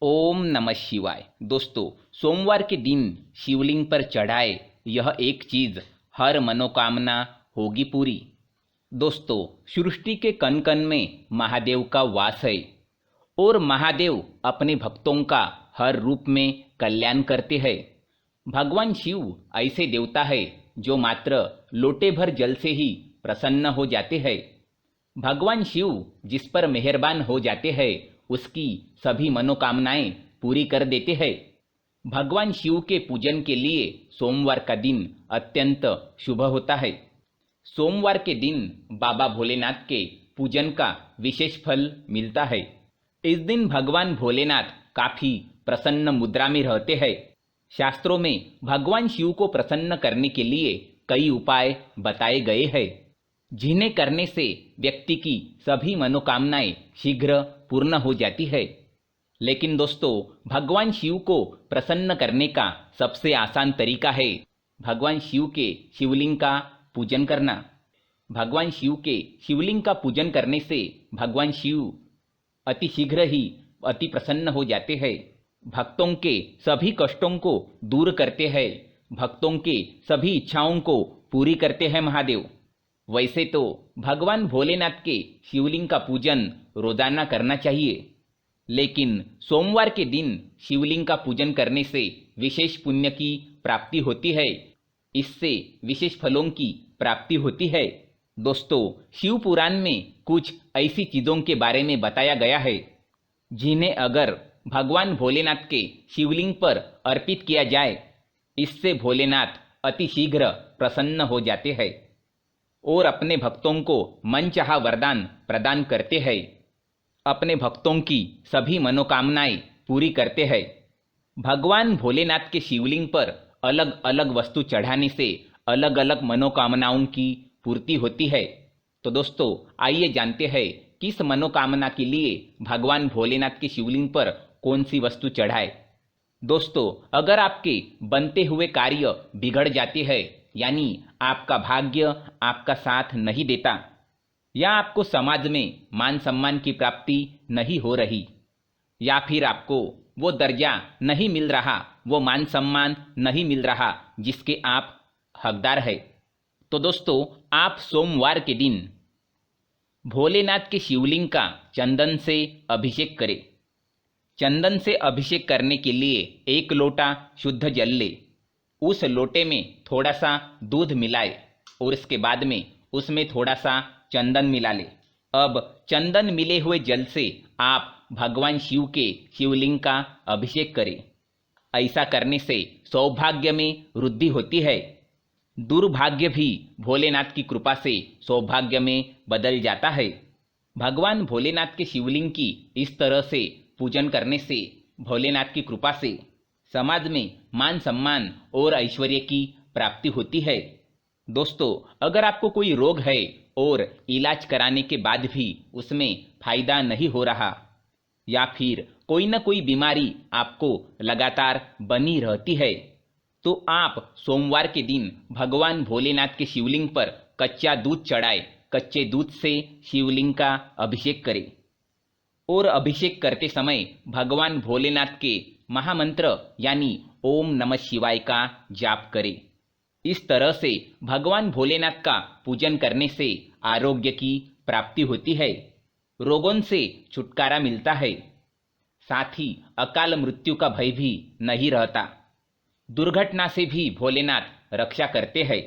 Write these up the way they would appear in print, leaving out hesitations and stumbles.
ओम नमः शिवाय। दोस्तों, सोमवार के दिन शिवलिंग पर चढ़ाए यह एक चीज हर मनोकामना होगी पूरी। दोस्तों, सृष्टि के कण कण में महादेव का वास है और महादेव अपने भक्तों का हर रूप में कल्याण करते हैं। भगवान शिव ऐसे देवता है जो मात्र लोटे भर जल से ही प्रसन्न हो जाते हैं। भगवान शिव जिस पर मेहरबान हो जाते हैं उसकी सभी मनोकामनाएं पूरी कर देते हैं। भगवान शिव के पूजन के लिए सोमवार का दिन अत्यंत शुभ होता है। सोमवार के दिन बाबा भोलेनाथ के पूजन का विशेष फल मिलता है। इस दिन भगवान भोलेनाथ काफी प्रसन्न मुद्रा में रहते हैं। शास्त्रों में भगवान शिव को प्रसन्न करने के लिए कई उपाय बताए गए हैं, जिन्हें करने से व्यक्ति की सभी मनोकामनाएं शीघ्र पूर्ण हो जाती है। लेकिन दोस्तों, भगवान शिव को प्रसन्न करने का सबसे आसान तरीका है भगवान शिव के शिवलिंग का पूजन करना। भगवान शिव के शिवलिंग का पूजन करने से भगवान शिव अति शीघ्र ही अति प्रसन्न हो जाते हैं। भक्तों के सभी कष्टों को दूर करते हैं, भक्तों के सभी इच्छाओं को पूरी करते हैं महादेव। वैसे तो भगवान भोलेनाथ के शिवलिंग का पूजन रोजाना करना चाहिए, लेकिन सोमवार के दिन शिवलिंग का पूजन करने से विशेष पुण्य की प्राप्ति होती है। इससे विशेष फलों की प्राप्ति होती है। दोस्तों, शिव पुराण में कुछ ऐसी चीजों के बारे में बताया गया है जिन्हें अगर भगवान भोलेनाथ के शिवलिंग पर अर्पित किया जाए, इससे भोलेनाथ अति शीघ्र प्रसन्न हो जाते हैं और अपने भक्तों को मनचाहा वरदान प्रदान करते हैं, अपने भक्तों की सभी मनोकामनाएं पूरी करते हैं। भगवान भोलेनाथ के शिवलिंग पर अलग अलग वस्तु चढ़ाने से अलग अलग मनोकामनाओं की पूर्ति होती है। तो दोस्तों, आइए जानते हैं किस मनोकामना के लिए भगवान भोलेनाथ के शिवलिंग पर कौन सी वस्तु चढ़ाए। दोस्तों, अगर आपके बनते हुए कार्य बिगड़ जाते हैं, यानी आपका भाग्य आपका साथ नहीं देता, या आपको समाज में मान सम्मान की प्राप्ति नहीं हो रही, या फिर आपको वो दर्जा नहीं मिल रहा, वो मान सम्मान नहीं मिल रहा जिसके आप हकदार है, तो दोस्तों आप सोमवार के दिन भोलेनाथ के शिवलिंग का चंदन से अभिषेक करें। चंदन से अभिषेक करने के लिए 1 लोटा शुद्ध जल ले, उस लोटे में थोड़ा सा दूध मिलाए और इसके बाद में उसमें थोड़ा सा चंदन मिला ले। अब चंदन मिले हुए जल से आप भगवान शिव के शिवलिंग का अभिषेक करें। ऐसा करने से सौभाग्य में वृद्धि होती है। दुर्भाग्य भी भोलेनाथ की कृपा से सौभाग्य में बदल जाता है। भगवान भोलेनाथ के शिवलिंग की इस तरह से पूजन करने से भोलेनाथ की कृपा से समाज में मान सम्मान और ऐश्वर्य की प्राप्ति होती है। दोस्तों, अगर आपको कोई रोग है और इलाज कराने के बाद भी उसमें फायदा नहीं हो रहा, या फिर कोई न कोई बीमारी आपको लगातार बनी रहती है, तो आप सोमवार के दिन भगवान भोलेनाथ के शिवलिंग पर कच्चा दूध चढ़ाए, कच्चे दूध से शिवलिंग का अभिषेक करें और अभिषेक करते समय भगवान भोलेनाथ के महामंत्र यानी ओम नमः शिवाय का जाप करें। इस तरह से भगवान भोलेनाथ का पूजन करने से आरोग्य की प्राप्ति होती है, रोगों से छुटकारा मिलता है, साथ ही अकाल मृत्यु का भय भी नहीं रहता। दुर्घटना से भी भोलेनाथ रक्षा करते हैं।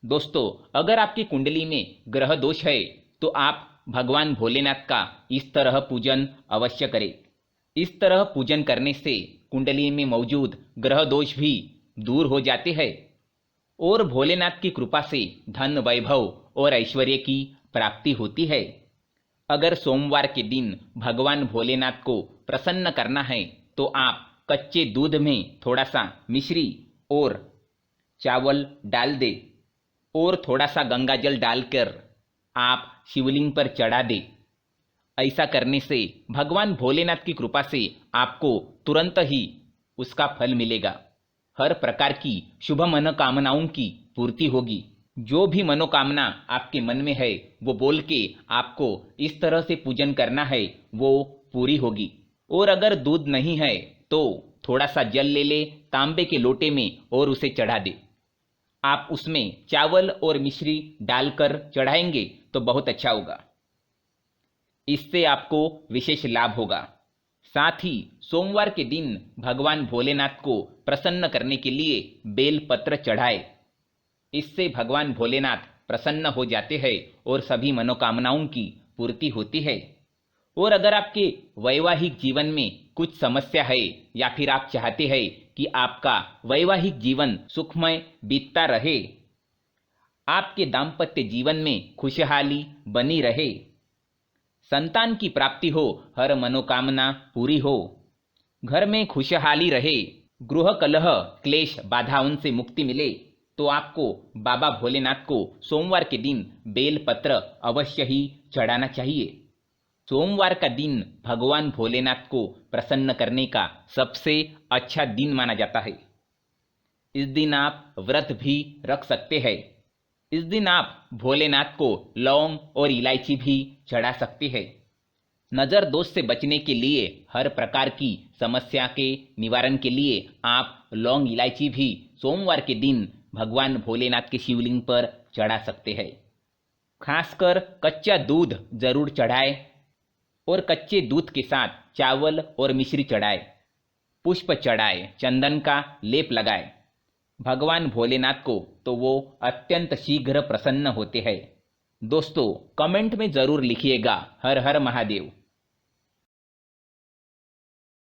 दोस्तों, अगर आपकी कुंडली में ग्रह दोष है तो आप भगवान भोलेनाथ का इस तरह पूजन अवश्य करें। इस तरह पूजन करने से कुंडली में मौजूद ग्रह दोष भी दूर हो जाते हैं और भोलेनाथ की कृपा से धन, वैभव और ऐश्वर्य की प्राप्ति होती है। अगर सोमवार के दिन भगवान भोलेनाथ को प्रसन्न करना है तो आप कच्चे दूध में थोड़ा सा मिश्री और चावल डाल दे और थोड़ा सा गंगा जल डालकर आप शिवलिंग पर चढ़ा दे। ऐसा करने से भगवान भोलेनाथ की कृपा से आपको तुरंत ही उसका फल मिलेगा। हर प्रकार की शुभ मनोकामनाओं की पूर्ति होगी। जो भी मनोकामना आपके मन में है वो बोल के आपको इस तरह से पूजन करना है, वो पूरी होगी। और अगर दूध नहीं है तो थोड़ा सा जल ले ले तांबे के लोटे में और उसे चढ़ा दे। आप उसमें चावल और मिश्री डालकर चढ़ाएंगे तो बहुत अच्छा होगा। इससे आपको विशेष लाभ होगा। साथ ही सोमवार के दिन भगवान भोलेनाथ को प्रसन्न करने के लिए बेल पत्र चढ़ाए। इससे भगवान भोलेनाथ प्रसन्न हो जाते हैं और सभी मनोकामनाओं की पूर्ति होती है। और अगर आपके वैवाहिक जीवन में कुछ समस्या है या फिर आप चाहते हैं कि आपका वैवाहिक जीवन सुखमय बीतता रहे, आपके दाम्पत्य जीवन में खुशहाली बनी रहे, संतान की प्राप्ति हो, हर मनोकामना पूरी हो, घर में खुशहाली रहे, गृह कलह क्लेश बाधाओं से मुक्ति मिले, तो आपको बाबा भोलेनाथ को सोमवार के दिन बेल पत्र अवश्य ही चढ़ाना चाहिए। सोमवार का दिन भगवान भोलेनाथ को प्रसन्न करने का सबसे अच्छा दिन माना जाता है। इस दिन आप व्रत भी रख सकते हैं। इस दिन आप भोलेनाथ को लौंग और इलायची भी चढ़ा सकते हैं। नज़र दोष से बचने के लिए, हर प्रकार की समस्या के निवारण के लिए आप लौंग इलायची भी सोमवार के दिन भगवान भोलेनाथ के शिवलिंग पर चढ़ा सकते हैं। खासकर कच्चा दूध जरूर चढ़ाए और कच्चे दूध के साथ चावल और मिश्री चढ़ाए, पुष्प चढ़ाए, चंदन का लेप लगाए भगवान भोलेनाथ को, तो वो अत्यंत शीघ्र प्रसन्न होते हैं। दोस्तों, कमेंट में जरूर लिखिएगा हर हर महादेव।